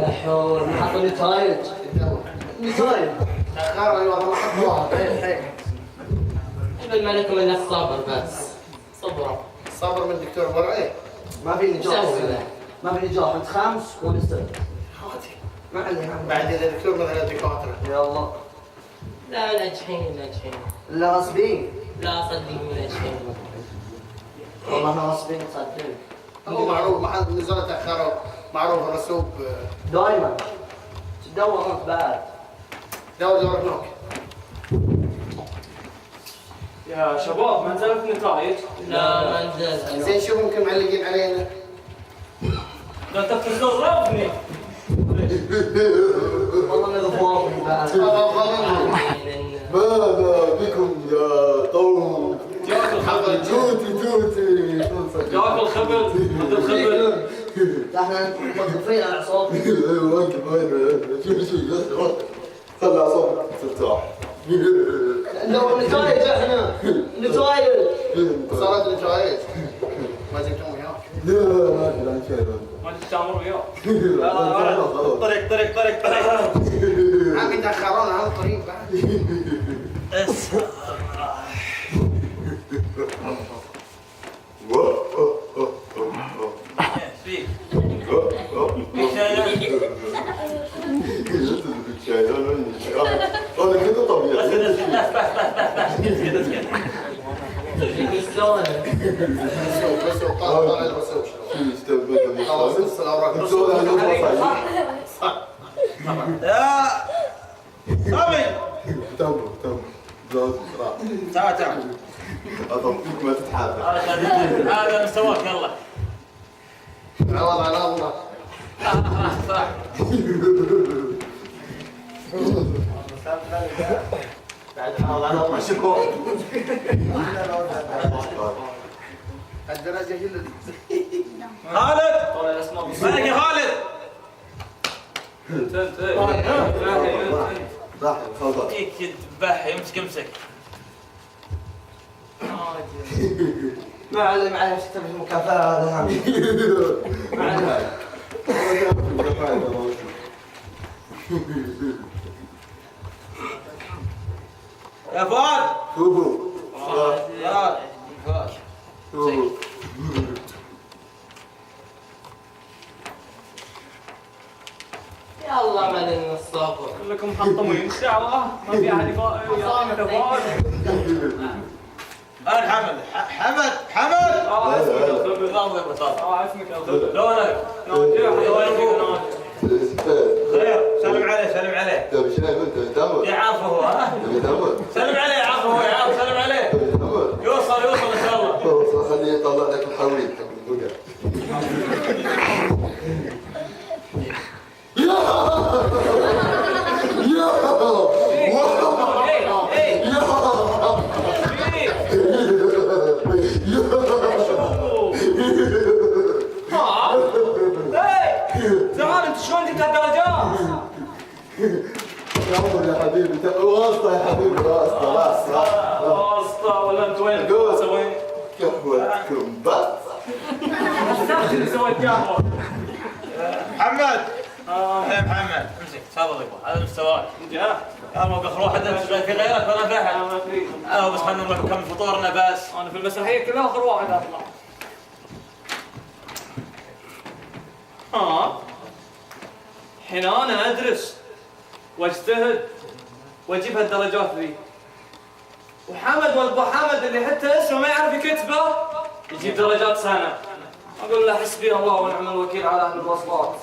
حول حط النتائج نتائج تأخروا ايوه ما حطوها الحين يبقى ما لكم الا الصبر بس صبروا صبر من الدكتور برعي ما في نجاح سوي له ما في نجاح انت خامس ونستلم هاتي ما عليها بعدين الدكتور مثل الدكاتره يلا لا ناجحين ناجحين لا غصبين لا صدقني ناجحين والله غصبين تصدق هو معروف ما حد نزلوا تأخروا معروف رسوب دائما تدور انت بعد دور هناك يا شباب ما نزلت نتائج؟ لا ما نزل زين شو ممكن معلقين علينا لا انت بتستغربني. والله انا ضفافي بعد ماذا بكم يا قوم؟ جاك الخبز توتي جاك الخبز خذ الخبز. احنا موظفين على اعصاب وين شو خلي اعصابك ترتاح لو نتائج احنا نتائج صارت الجوائز ما جبتهم وياك لا ما ادري عن شيء ما انت تامر وياه. طريق طريق عم يتأخرون على الطريق بعد فيك انا كده طبيعي شلون بس طالع الرسوب خلاص بس الاوراق يا صبي تم تعال اطفيك ما تتحرك هذا مستواك يلا. عوض على الله صح بعد عوض على الله شكو الدرجة هي اللي خالد مالك يا خالد. صح تفضل فيك تباحي امسك ما علم عليه تكتب المكافأة هذا ما علم يا فؤاد. شوفوا فؤاد يلا ما لنا الصبر كلكم محطمين ان شاء الله ما في احد يعطينا فؤاد. انا حمد اسمك الخبز. اسمك الخبز لونك ناجح سلم عليه تبي شنو انت تمر يعرفه هو ها سلم عليه يعرفه هو يعرف سلم عليه يوصل ان شاء الله. خليه يطلع لك الحويط حق البقر تعال انت شلون جبت هالدرجات؟ يا عمر يا حبيبي واسطة يا حبيبي واسطة ولا انت وين سويت؟ قهوتكم بس اللي سويت قهوة محمد محمد امسك تفضل هذا مستواك يا موقف روح انت في غيرك ولا في احد؟ انا بس خلينا نروح نكمل فطورنا بس. انا في المسرحية كلها اخر واحد اطلع. الحين انا ادرس واجتهد واجيب هالدرجات ذي، وحمد ولد ابو حمد اللي حتى اسمه ما يعرف يكتبه يجيب درجات سنه. اقول له حسبي الله ونعم الوكيل على اهل الوصفات.